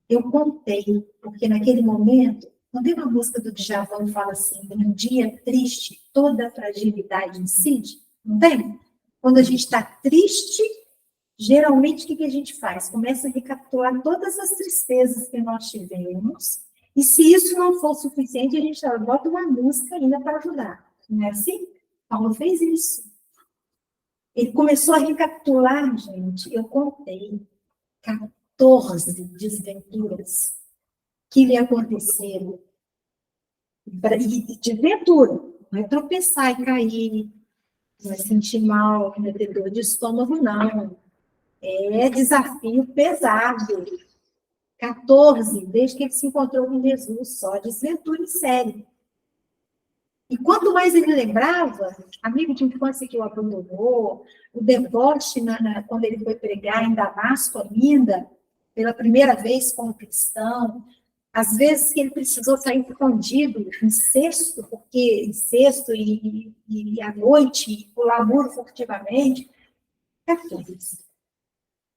Eu contei, porque naquele momento, não tem uma música do Djavan que fala assim, um dia triste, toda a fragilidade incide? Não tem? Quando a gente está triste, geralmente o que a gente faz? Começa a recapitular todas as tristezas que nós tivemos, e se isso não for suficiente, a gente bota uma música ainda para ajudar. Não é assim? Paulo fez isso. Ele começou a recapitular, gente, eu contei 14 desventuras que lhe aconteceram. E desventura, não é tropeçar e cair, não é sentir mal, não é ter dor de estômago, não. É desafio pesado. 14, desde que ele se encontrou com Jesus, só desventura em série. E quanto mais ele lembrava, amigo de infância que o abandonou, o deboche quando ele foi pregar em Damasco ainda, pela primeira vez como cristão, às vezes que ele precisou sair escondido, incesto, porque incesto e à noite, pular muro furtivamente, 14.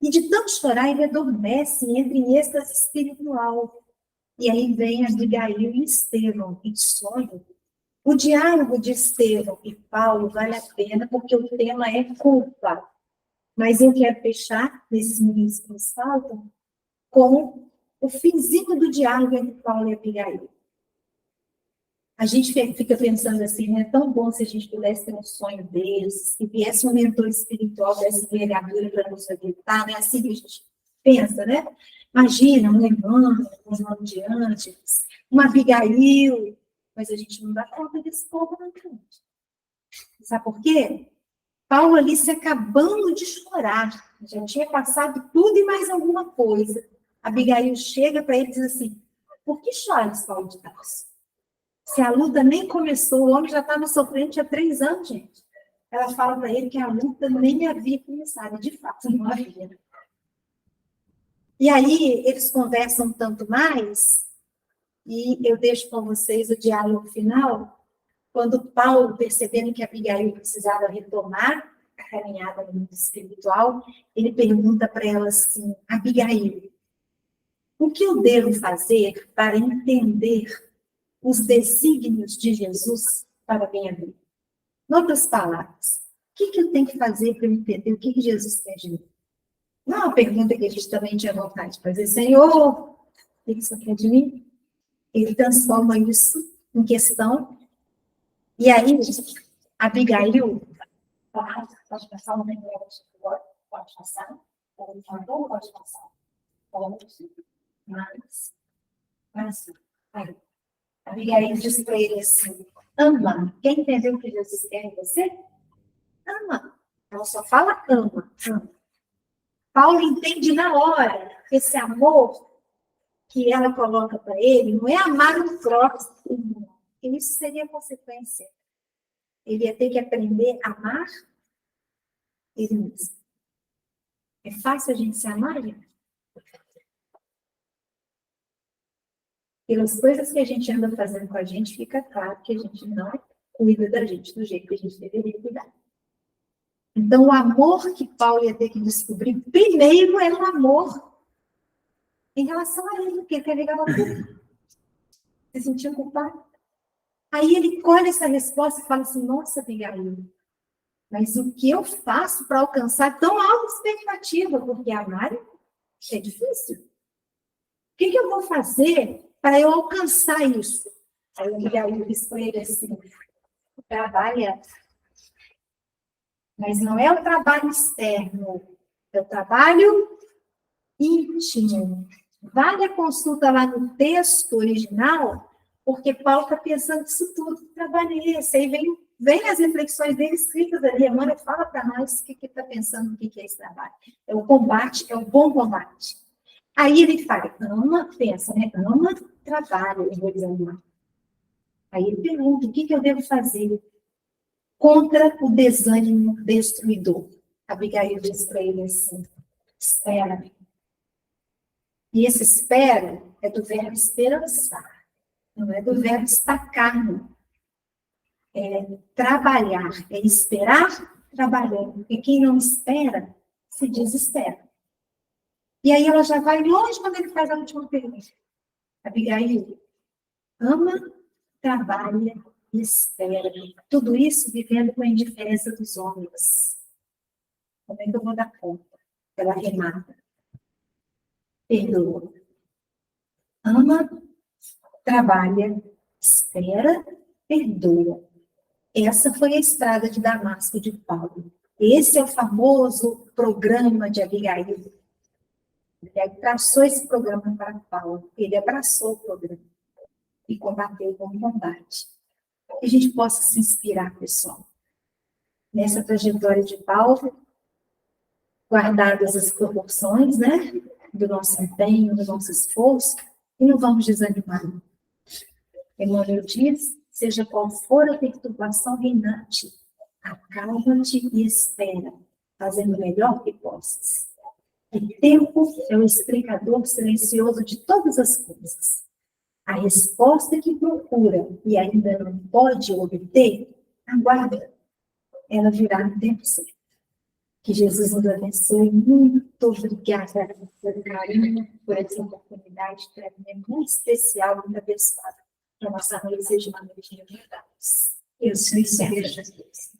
E de tanto chorar, ele adormece, entra em êxtase espiritual. E aí vem Abigail e Estevão, em sonho. O diálogo de Estevão e Paulo vale a pena, porque o tema é culpa. Mas eu quero fechar, nesses minutos que nos faltam, com o finzinho do diálogo entre Paulo e Abigail. A gente fica pensando assim, é tão bom se a gente pudesse ter um sonho deles, se viesse um mentor espiritual dessa envergadura para nos orientar, né? Assim que a gente pensa, né? Imagina um Emmanuel, um de antes, uma Abigail, mas a gente não dá conta desse povo, não. Sabe por quê? Paulo ali se acabando de chorar, já tinha passado tudo e mais alguma coisa. Abigail chega para ele e diz assim, por que choras, Paulo de Tarso? Se a luta nem começou, o homem já estava sofrendo há 3 anos, gente. Ela fala para ele que a luta nem havia começado, de fato, não havia. E aí, eles conversam tanto mais, e eu deixo com vocês o diálogo final, quando Paulo, percebendo que Abigail precisava retomar a caminhada no mundo espiritual, ele pergunta para ela assim, Abigail, o que eu devo fazer para entender os desígnios de Jesus para a minha vida? Em outras palavras, o que eu tenho que fazer para eu entender o que Jesus quer de mim? Não é uma pergunta que a gente também tinha vontade de fazer, Senhor, o que você quer de mim? Ele transforma isso em questão. E aí, Abigail, pode passar uma negócio, pode passar, pode passar, mas, aí. Abigail disse para ele assim, ama. Quem entendeu o que Jesus quer em você? Ama. Ela só fala ama. Paulo entende na hora que esse amor que ela coloca para ele não é amar o próximo. Isso seria consequência. Ele ia ter que aprender a amar ele mesmo. É fácil a gente se amar, gente? Pelas coisas que a gente anda fazendo com a gente, fica claro que a gente não cuida da gente do jeito que a gente deveria cuidar. Então, o amor que Paulo ia ter que descobrir, primeiro é o amor em relação a ele, porque ele carregava tudo. Se sentia culpado. Aí ele colhe essa resposta e fala assim, nossa, Abigail, mas o que eu faço para alcançar tão alta expectativa? Porque amar é difícil. O que eu vou fazer para eu alcançar isso? Aí Abigail diz para ele assim, trabalha, mas não é o trabalho externo, é o trabalho íntimo. Vale a consulta lá no texto original, porque Paulo está pensando nisso tudo, que trabalho é esse? Aí vem vem as reflexões dele escritas ali. Emmanuel fala para nós o que está pensando, o que é esse trabalho. É o combate, é o bom combate. Aí ele fala, ama, pensa, né? Ama, trabalha, eu vou desanimar. Aí ele pergunta, o que eu devo fazer contra o desânimo destruidor? Abigail diz para ele assim, espera. E esse espera é do verbo esperançar, não é do verbo estacar, não. É trabalhar, é esperar trabalhando. Porque quem não espera, se desespera. E aí ela já vai longe quando ele faz a última pergunta. Abigail, ama, trabalha e espera. Tudo isso vivendo com a indiferença dos homens. Como é que eu vou dar conta? Ela remata. Perdoa. Ama, trabalha, espera, perdoa. Essa foi a estrada de Damasco de Paulo. Esse é o famoso programa de Abigail. Ele traçou esse programa para Paulo. Ele abraçou o programa e combateu com combate. Que a gente possa se inspirar, pessoal, nessa trajetória de Paulo, guardadas as proporções, né, do nosso empenho, do nosso esforço, e não vamos desanimar. Emmanuel diz, seja qual for a perturbação reinante, acalma-te e espera, fazendo o melhor que possas. O tempo é o explicador silencioso de todas as coisas. A resposta que procura e ainda não pode obter, aguarda. Ela virá no tempo certo. Que Jesus nos abençoe. Muito obrigada pelo carinho, por essa oportunidade, para mim é muito especial, muito abençoada. Que a nossa noite seja uma noite de verdade. Eu sou Jesus.